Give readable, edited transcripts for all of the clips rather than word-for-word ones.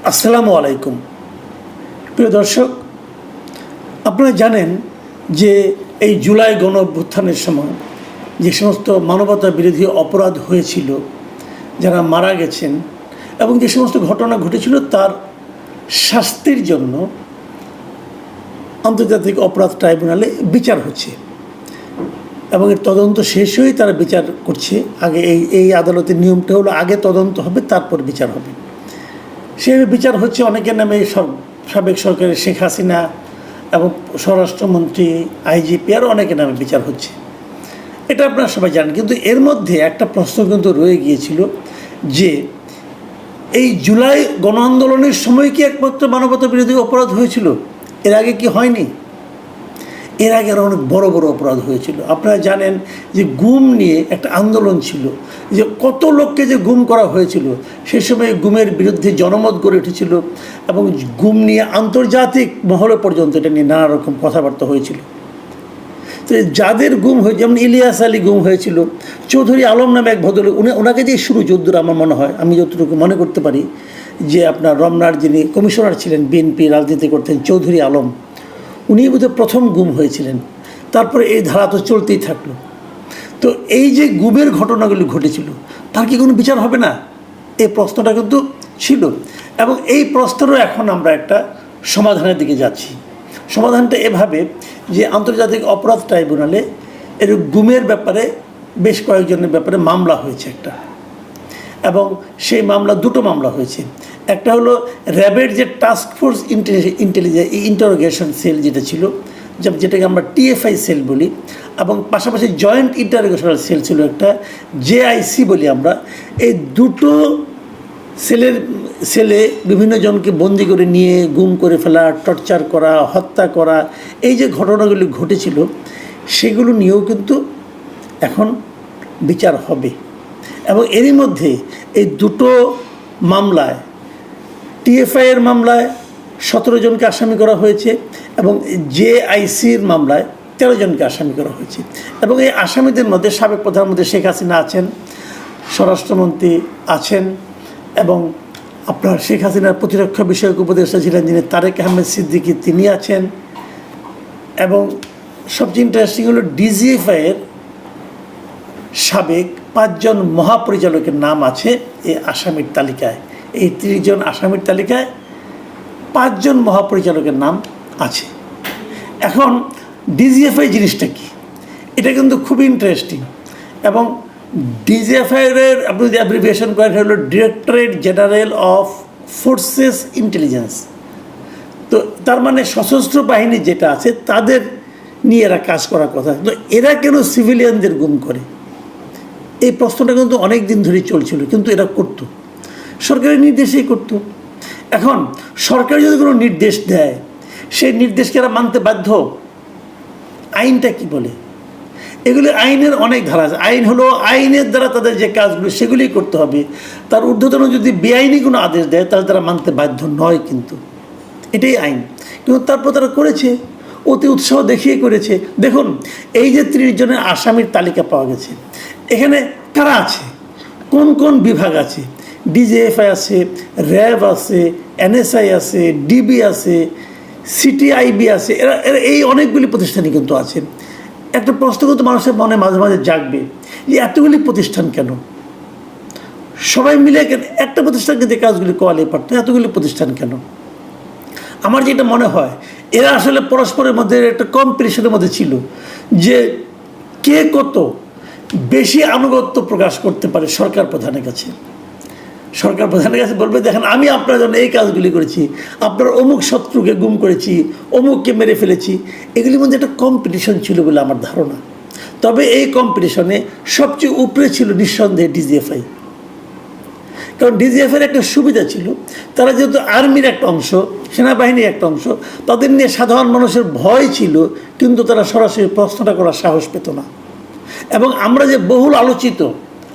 আসসালামু আলাইকুম। প্রিয় দর্শক, আপনারা জানেন যে এই জুলাই গণ অভ্যুত্থানের সময় যে সমস্ত মানবতা বিরোধী অপরাধ হয়েছিল, যারা মারা গেছেন এবং যে সমস্ত ঘটনা ঘটেছিল তার শাস্তির জন্য আন্তর্জাতিক অপরাধ ট্রাইব্যুনালে বিচার হচ্ছে এবং এর তদন্ত শেষ হয়েই তারা বিচার করছে। আগে এই আদালতের নিয়মটা হলো আগে তদন্ত হবে, তারপর বিচার হবে। সেভাবে বিচার হচ্ছে অনেকের নামে, সাবেক সরকারের শেখ হাসিনা এবং স্বরাষ্ট্রমন্ত্রী, আইজিপি আরও অনেকের নামে বিচার হচ্ছে। এটা আপনারা সবাই জানেন। কিন্তু এর মধ্যে একটা প্রশ্ন কিন্তু রয়ে গিয়েছিল যে এই জুলাই গণ আন্দোলনের সময় কি একমাত্র মানবতা বিরোধী অপরাধ হয়েছিল? এর আগে কি হয়নি? এর আগে আরও অনেক বড় বড় অপরাধ হয়েছিল। আপনারা জানেন যে গুম নিয়ে একটা আন্দোলন ছিল, যে কত লোককে যে গুম করা হয়েছিল। সেই সময় গুমের বিরুদ্ধে জনমত গড়ে উঠেছিল এবং গুম নিয়ে আন্তর্জাতিক মহলে পর্যন্ত এটা নিয়ে নানা রকম কথাবার্তা হয়েছিল। তো যাদের গুম হয়ে, যেমন ইলিয়াস আলী গুম হয়েছিল, চৌধুরী আলম নামে এক ভদ্রলোক, ওনাকে দিয়ে শুরু যদ্দূর আমার মনে হয়, আমি যতটুকু মনে করতে পারি, যে আপনার রমনার যিনি কমিশনার ছিলেন, বিএনপি রাজনীতি করতেন, চৌধুরী আলম, উনি বোধহয় প্রথম গুম হয়েছিলেন। তারপরে এই ধারা তো চলতেই থাকলো। তো এই যে গুমের ঘটনাগুলি ঘটেছিল, তার কি কোনো বিচার হবে না? এই প্রশ্নটা কিন্তু ছিল এবং এই প্রশ্নেরও এখন আমরা একটা সমাধানের দিকে যাচ্ছি। সমাধানটা এভাবে যে আন্তর্জাতিক অপরাধ ট্রাইব্যুনালে এর গুমের ব্যাপারে বেশ কয়েকজনের ব্যাপারে মামলা হয়েছে একটা, এবং সেই মামলা দুটো মামলা হয়েছে। একটা হলো র্যাবের যে টাস্ক ফোর্স ইন্টারোগেশন সেল যেটা ছিল, যেটাকে আমরা টিএফআই সেল বলি, এবং পাশাপাশি জয়েন্ট ইন্টারোগেশনাল সেল ছিল একটা, জেআইসি বলি আমরা। এই দুটো সেলে বিভিন্ন জনকে বন্দি করে নিয়ে গুম করে ফেলা, টর্চার করা, হত্যা করা, এই যে ঘটনাগুলি ঘটেছিল সেগুলো নিয়েও কিন্তু এখন বিচার হবে। এবং এরই মধ্যে এই দুটো মামলায়, টিএফআইয়ের মামলায় 17 জনকে আসামি করা হয়েছে এবং জেআইসির মামলায় 13 জনকে আসামি করা হয়েছে। এবং এই আসামিদের মধ্যে সাবেক প্রধানমন্ত্রী শেখ হাসিনা আছেন, স্বরাষ্ট্রমন্ত্রী আছেন, এবং আপনার শেখ হাসিনার প্রতিরক্ষা বিষয়ক উপদেষ্টা ছিলেন যিনি তারেক আহমেদ সিদ্দিকী, তিনি আছেন। এবং সবচেয়ে ইন্টারেস্টিং হলো ডিজিএফআইয়ের সাবেক 5 জন মহাপরিচালকের নাম আছে এই আসামির তালিকায়। এই 30 জন আসামির তালিকায় 5 জন মহাপরিচালকের নাম আছে। এখন ডিজিএফআই জিনিসটা কি, এটা কিন্তু খুবই ইন্টারেস্টিং। এবং ডিজিএফআইয়ের আপনি যদি অ্যাব্রিভিয়েশন করেন হলো directorate general of forces intelligence. তো তার মানে সশস্ত্র বাহিনী যেটা আছে তাদের নিয়ে এরা কাজ করার কথা। তো এরা কেন সিভিলিয়ানদের গুম করে? এই প্রশ্নটা কিন্তু অনেক দিন ধরেই চলছিল, কিন্তু এরা করতো, সরকারের নির্দেশেই করতো। এখন সরকার যদি কোনো নির্দেশ দেয়, সেই নির্দেশকে এরা মানতে বাধ্য। আইনটা কি বলে? এগুলি আইনের অনেক ধারা আছে। আইন হলো আইনের দ্বারা তাদের যে কাজগুলো সেগুলি করতে হবে। তার ঊর্ধ্বতন যদি বেআইনি কোনো আদেশ দেয় তাহলে তারা মানতে বাধ্য নয়, কিন্তু এটাই আইন। কিন্তু তারপর তারা করেছে, অতি উৎসাহ দেখিয়ে করেছে। দেখুন, এই যে 30 জনের আসামির তালিকা পাওয়া গেছে, এখানে কারা আছে, কোন কোন বিভাগ আছে? ডিজিএফআই আছে, র্যাব আছে, এনএসআই আছে, ডিবি আছে, সিটিআইবি আছে। এরা এই অনেকগুলি প্রতিষ্ঠানই কিন্তু আছে। একটা প্রশ্ন কিন্তু মানুষের মনে মাঝে মাঝে জাগবে যে এতগুলি প্রতিষ্ঠান কেন? সবাই মিলে একটা প্রতিষ্ঠান কিন্তু কাজগুলি করালে পারতো, এতগুলি প্রতিষ্ঠান কেন? আমার যেটা মনে হয়, এরা আসলে পরস্পরের মধ্যে একটা কম্পিটিশনের মধ্যে ছিল যে কে কত বেশি আনুগত্য প্রকাশ করতে পারে সরকার প্রধানের কাছে। সরকার প্রধানের কাছে বলবে, দেখেন আমি আপনার জন্য এই কাজগুলি করেছি, আপনার অমুক শত্রুকে গুম করেছি, অমুককে মেরে ফেলেছি। এগুলির মধ্যে একটা কম্পিটিশন ছিল বলে আমার ধারণা। তবে এই কম্পিটিশনে সবচেয়ে উপরে ছিল নিঃসন্দেহে ডিজিএফআই। কারণ ডিজিএফআইয়ের একটা সুবিধা ছিল, তারা যেহেতু আর্মির একটা অংশ, সেনাবাহিনীর একটা অংশ, তাদের নিয়ে সাধারণ মানুষের ভয় ছিল, কিন্তু তারা সরাসরি প্রশ্নটা করার সাহস পেত না। এবং আমরা যে বহুল আলোচিত,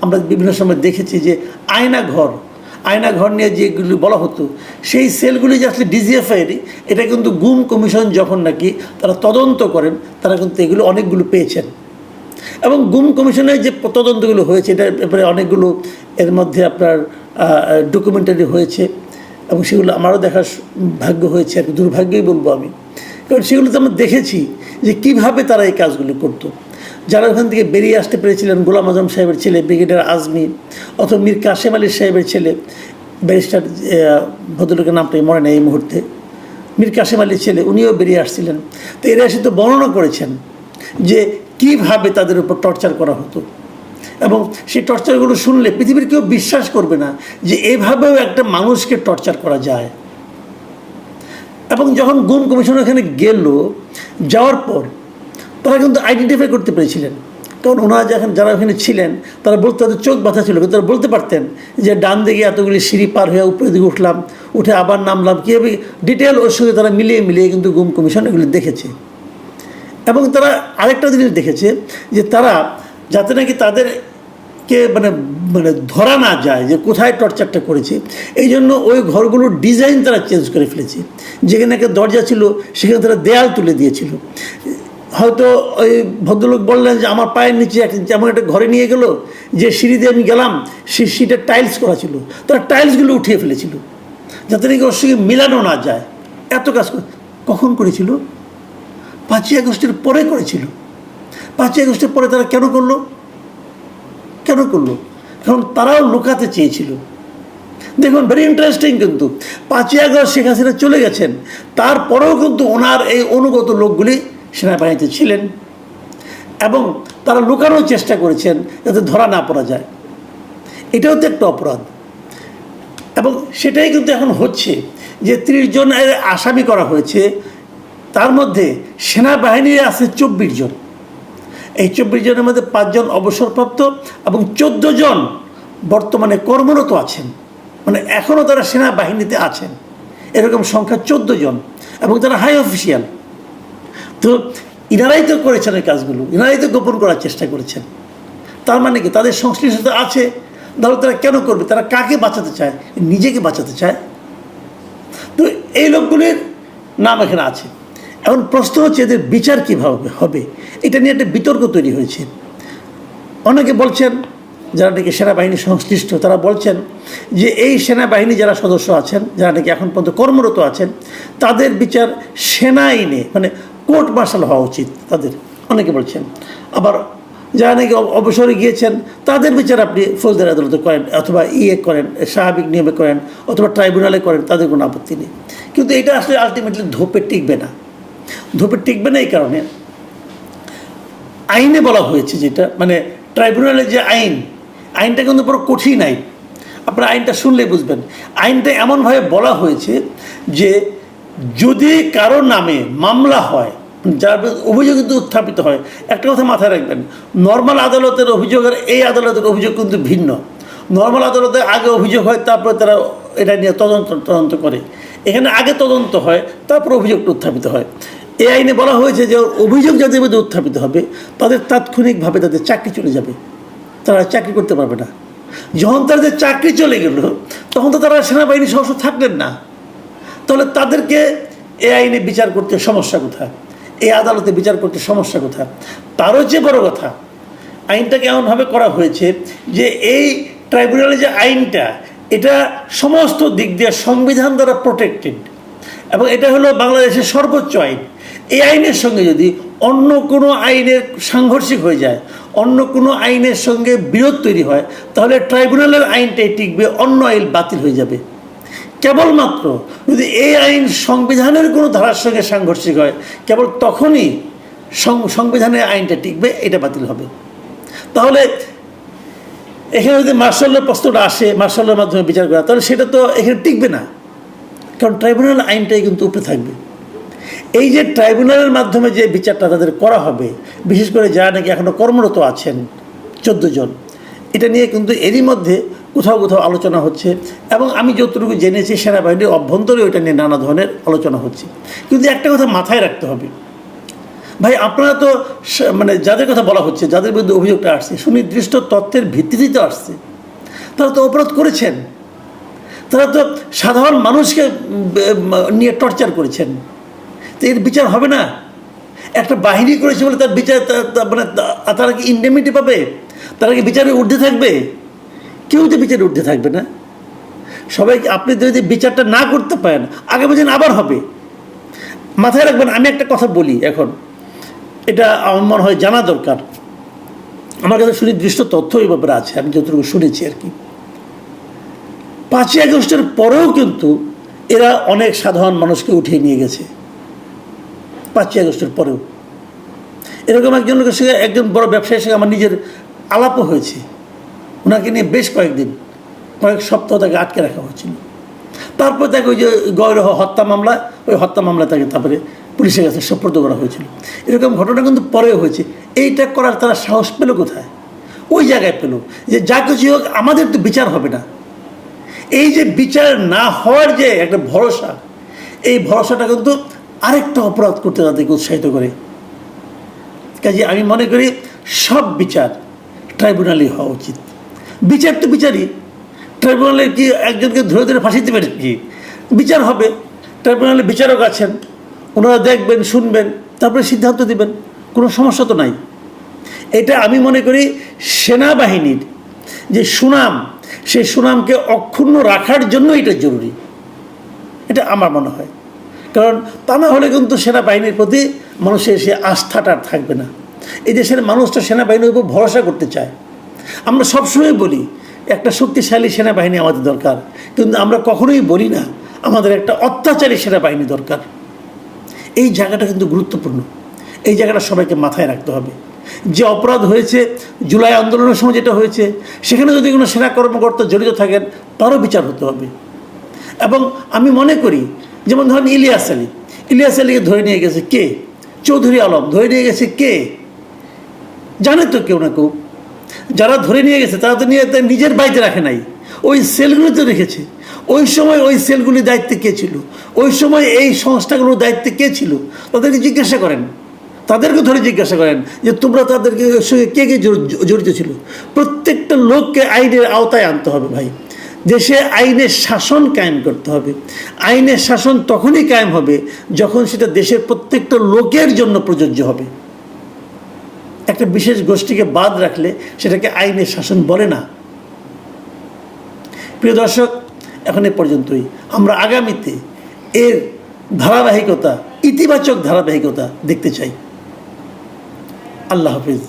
আমরা বিভিন্ন সময় দেখেছি যে আয়নাঘর নিয়ে যেগুলি বলা হতো, সেই সেলগুলি যে আসলে ডিজিএফআইয়েরই। এটা কিন্তু গুম কমিশন যখন নাকি তারা তদন্ত করেন, তারা কিন্তু এগুলো অনেকগুলো পেয়েছেন। এবং গুম কমিশনের যে তদন্তগুলো হয়েছে, এটার ব্যাপারে অনেকগুলো এর মধ্যে আপনার ডকুমেন্টারি হয়েছে, এবং সেগুলো আমারও দেখার ভাগ্য হয়েছে, আর দুর্ভাগ্যই বলবো আমি, কারণ সেগুলোতে আমরা দেখেছি যে কীভাবে তারা এই কাজগুলো করতো। যারা ওখান থেকে বেরিয়ে আসতে পেরেছিলেন, গোলাম আজম সাহেবের ছেলে ব্রিগেডিয়ার আজমি, অথবা মীর কাশেম আলী সাহেবের ছেলে, ব্যারিস্টার ভদ্রলোকের নামটাই মনে নেই এই মুহূর্তে, মীর কাশেম আলীর ছেলে, উনিও বেরিয়ে আসছিলেন। তো এরা এসে তো বর্ণনা করেছেন যে কীভাবে তাদের উপর টর্চার করা হতো, এবং সেই টর্চারগুলো শুনলে পৃথিবীর কেউ বিশ্বাস করবে না যে এভাবেও একটা মানুষকে টর্চার করা যায়। এবং যখন গুম কমিশন এখানে গেল, যাওয়ার পর তারা কিন্তু আইডেন্টিফাই করতে পেরেছিলেন, কারণ ওনারা যখন যারা ওখানে ছিলেন তারা বলতে, তাদের চোখ বাঁধা ছিল, কিন্তু তারা বলতে পারতেন যে ডান দিকে এতগুলি সিঁড়ি পার হয়ে উপরের দিকে উঠলাম, উঠে আবার নামলাম, কীভাবে ডিটেল ওর সঙ্গে তারা মিলিয়ে কিন্তু গুম কমিশন এগুলি দেখেছে। এবং তারা আরেকটা জিনিস দেখেছে যে তারা যাতে নাকি তাদেরকে মানে মানে ধরা না যায় যে কোথায় টর্চারটা করেছে, এই জন্য ওই ঘরগুলোর ডিজাইন তারা চেঞ্জ করে ফেলেছে। যেখানে একটা দরজা ছিল সেখানে তারা দেয়াল তুলে দিয়েছিল। হয়তো ওই ভদ্রলোক বললেন যে আমার পায়ের নিচে যেমন একটা ঘরে নিয়ে গেল, যে সিঁড়ি দিয়ে আমি গেলাম সেই সিঁড়িটা টাইলস করা ছিল, তারা টাইলসগুলো উঠিয়ে ফেলেছিল যাতে নাকি ওর সঙ্গে মিলানো না যায়। এত কাজ কখন করেছিল? 5ই আগস্টের পরে করেছিল। 5ই আগস্টের পরে তারা কেন করলো? কারণ তারাও লুকাতে চেয়েছিল। দেখুন, ভেরি ইন্টারেস্টিং, কিন্তু 5ই আগস্ট শেখ হাসিনা চলে গেছেন, তারপরেও কিন্তু ওনার এই অনুগত লোকগুলি সেনাবাহিনীতে ছিলেন, এবং তারা লুকানোর চেষ্টা করেছেন যাতে ধরা না পড়া যায়। এটাও তো একটা অপরাধ। এবং সেটাই কিন্তু এখন হচ্ছে যে 30 জন আসামি করা হয়েছে, তার মধ্যে সেনাবাহিনীর আছে 24 জন। এই 24 জনের মধ্যে 5 জন অবসরপ্রাপ্ত এবং 14 জন বর্তমানে কর্মরত আছেন, মানে এখনও তারা সেনাবাহিনীতে আছেন। এরকম সংখ্যা 14 জন, এবং তারা হাই অফিসিয়াল। তো ইনারাই তো করেছেন এই কাজগুলো, ইনারাই তো গোপন করার চেষ্টা করেছেন। তার মানে কি তাদের সংশ্লিষ্টতা আছে? তাহলে তারা কেন করবে? তারা কাকে বাঁচাতে চায়? নিজেকে বাঁচাতে চায়। তো এই লোকগুলির নাম এখানে আছে। এখন প্রশ্ন হচ্ছে এদের বিচার কীভাবে হবে, এটা নিয়ে একটা বিতর্ক তৈরি হয়েছে। অনেকে বলছেন, যারা নাকি সেনাবাহিনী সংশ্লিষ্ট, তারা বলছেন যে এই সেনাবাহিনী যারা সদস্য আছেন, যারা নাকি এখন পর্যন্ত কর্মরত আছেন, তাদের বিচার সেনা আইনে মানে কোর্ট মার্শাল হওয়া উচিত তাদের, অনেকে বলছেন। আবার যারা নাকি অবসরে গিয়েছেন তাদের বিচার আপনি ফৌজদারি আদালতে করেন, অথবা করেন, স্বাভাবিক নিয়মে করেন, অথবা ট্রাইব্যুনালে করেন, তাদের কোনো আপত্তি নেই। কিন্তু এটা আসলে আলটিমেটলি ধোপে টিকবে না। এই কারণে আইনে বলা হয়েছে, যেটা মানে ট্রাইব্যুনালের যে আইনটা কিন্তু বড় কঠিন আইন। আপনারা আইনটা শুনলেই বুঝবেন। আইনটা এমনভাবে বলা হয়েছে যে যদি কারো নামে মামলা হয়, যার অভিযোগ কিন্তু উত্থাপিত হয়, একটা কথা মাথায় রাখবেন, নর্মাল আদালতের অভিযোগ আর এই আদালতের অভিযোগ কিন্তু ভিন্ন। নর্মাল আদালতে আগে অভিযোগ হয়, তারপরে তারা এটা নিয়ে তদন্ত করে। এখানে আগে তদন্ত হয়, তারপর অভিযোগটা উত্থাপিত হয়। এই আইনে বলা হয়েছে যে অভিযোগ যাদের মধ্যে উত্থাপিত হবে তাদের তাৎক্ষণিকভাবে তাদের চাকরি চলে যাবে, তারা চাকরি করতে পারবে না। যখন তাদের চাকরি চলে গেল তখন তো তারা সেনাবাহিনী সদস্য থাকলেন না। তাহলে তাদেরকে এই আইনে বিচার করতে সমস্যা কোথায়? এই আদালতে বিচার করতে সমস্যা কোথায়? তারও চেয়ে বড় কথা, আইনটাকে এমনভাবে করা হয়েছে যে এই ট্রাইব্যুনালের যে আইনটা, এটা সমস্ত দিক দিয়ে সংবিধান দ্বারা প্রোটেক্টেড, এবং এটা হলো বাংলাদেশের সর্বোচ্চ আইন। এই আইনের সঙ্গে যদি অন্য কোনো আইনের সাংঘর্ষিক হয়ে যায়, অন্য কোনো আইনের সঙ্গে বিরোধ তৈরি হয়, তাহলে ট্রাইব্যুনালের আইনটাই টিকবে, অন্য আইন বাতিল হয়ে যাবে। কেবলমাত্র যদি এই আইন সংবিধানের কোনো ধারার সঙ্গে সাংঘর্ষিক হয়, কেবল তখনই সংবিধানের আইনটা টিকবে, এটা বাতিল হবে। তাহলে এখানে যদি মার্শালের প্রশ্নটা আসে, মার্শালের মাধ্যমে বিচার করা, তাহলে সেটা তো এখানে টিকবে না, কারণ ট্রাইব্যুনাল আইনটাই কিন্তু উপরে থাকবে। এই যে ট্রাইব্যুনালের মাধ্যমে যে বিচারটা তাদের করা হবে, বিশেষ করে যারা নাকি এখনও কর্মরত আছেন 14 জন, এটা নিয়ে কিন্তু এরই মধ্যে কোথাও আলোচনা হচ্ছে, এবং আমি যতটুকু জেনেছি সেনাবাহিনীর অভ্যন্তরে ওইটা নিয়ে নানা ধরনের আলোচনা হচ্ছে। কিন্তু একটা কথা মাথায় রাখতে হবে, ভাই আপনারা তো মানে যাদের কথা বলা হচ্ছে, যাদের বিরুদ্ধে অভিযোগটা আসছে, সুনির্দিষ্ট তথ্যের ভিত্তিতেই তো আসছে। তারা তো অপরাধ করেছেন, তারা তো সাধারণ মানুষকে নিয়ে টর্চার করেছেন। তো এর বিচার হবে না? একটা বাহিনী করেছে বলে তার বিচার মানে তারা কি ইন্ডেমিনিটি পাবে? তারা কি বিচারে ঊর্ধ্বে থাকবে? কেউ তো বিচারে ঊর্ধ্বে থাকবে না। সবাইকে আপনি যদি বিচারটা না করতে পারেন আগামী দিন আবার হবে। মাথায় রাখবেন, আমি একটা কথা বলি এখন, এটা আমার মনে হয় জানা দরকার। আমার কাছে সুনির্দিষ্ট তথ্য এই ব্যাপারে আছে, আমি যতটুকু শুনেছি আর কি। 5ই আগস্টের পরেও কিন্তু এরা অনেক সাধারণ মানুষকে উঠিয়ে নিয়ে গেছে। 5ই আগস্টের পরেও এরকম একজন লোকের সঙ্গে, একজন বড় ব্যবসায়ীর সঙ্গে আমার নিজের আলাপও হয়েছে। ওনাকে নিয়ে বেশ কয়েক সপ্তাহ তাকে আটকে রাখা হয়েছিল। তারপর তাকে ওই যে গৌরহ হত্যা মামলা, ওই হত্যা মামলা তাকে তারপরে পুলিশের কাছে সোপর্দ করা হয়েছিল। এরকম ঘটনা কিন্তু পরেও হয়েছে। এইটা করার তারা সাহস পেল কোথায়? ওই জায়গায় পেল যে যা কিছু হোক আমাদের তো বিচার হবে না। এই যে বিচার না হওয়ার যে একটা ভরসা, এই ভরসাটা কিন্তু আরেকটা অপরাধ করতে তাদেরকে উৎসাহিত করে। কাজে আমি মনে করি সব বিচার ট্রাইব্যুনালই হওয়া উচিত। বিচার তো বিচারই, ট্রাইব্যুনালে কি একজনকে ধরে ধরে ফাঁসি দেবেন কি? বিচার হবে, ট্রাইব্যুনালে বিচারক আছেন, ওনারা দেখবেন, শুনবেন, তারপরে সিদ্ধান্ত দিবেন, কোনো সমস্যা তো নাই। এটা আমি মনে করি সেনাবাহিনীর যে সুনাম, সেই সুনামকে অক্ষুণ্ণ রাখার জন্য এটা জরুরি, এটা আমার মনে হয়। কারণ তা না হলে কিন্তু সেনাবাহিনীর প্রতি মানুষের সে আস্থাটা থাকবে না। এই দেশের মানুষটা সেনাবাহিনীর উপর ভরসা করতে চায়। আমরা সবসময় বলি একটা শক্তিশালী সেনাবাহিনী আমাদের দরকার, কিন্তু আমরা কখনোই বলি না আমাদের একটা অত্যাচারী সেনাবাহিনী দরকার। এই জায়গাটা কিন্তু গুরুত্বপূর্ণ, এই জায়গাটা সবাইকে মাথায় রাখতে হবে। যে অপরাধ হয়েছে জুলাই আন্দোলনের সময় যেটা হয়েছে, সেখানে যদি কোনো সেনা কর্মকর্তা জড়িত থাকেন তারও বিচার হতে হবে। এবং আমি মনে করি যেমন ধরেন ইলিয়াস আলীকে ধরে নিয়ে গেছে কে? চৌধুরী আলম ধরে নিয়ে গেছে কে? জানে তো কেউ না কেউ। যারা ধরে নিয়ে গেছে তারা তো নিয়ে নিজের বাড়িতে রাখে নাই, ওই সেলগুলিতে রেখেছে। ওই সময় ওই সেলগুলির দায়িত্বে কে ছিল? ওই সময় এই সংস্থাগুলোর দায়িত্বে কে ছিল? তাদেরকে জিজ্ঞাসা করেন, তাদেরকে ধরে জিজ্ঞাসা করেন যে তোমরা তাদেরকে সঙ্গে কে কে জড়িত ছিল। প্রত্যেকটা লোককে আইনের আওতায় আনতে হবে ভাই। দেশে আইনের শাসন কায়েম করতে হবে। আইনের শাসন তখনই কায়েম হবে যখন সেটা দেশের প্রত্যেকটা লোকের জন্য প্রযোজ্য হবে। একটা বিশেষ গোষ্ঠীকে বাদ রাখলে সেটাকে আইনের শাসন বলে না। প্রিয় দর্শক, এখন এ পর্যন্তই। আমরা আগামীতে এর ধারাবাহিকতা, ইতিবাচক ধারাবাহিকতা দেখতে চাই। আল্লাহ হাফিজ।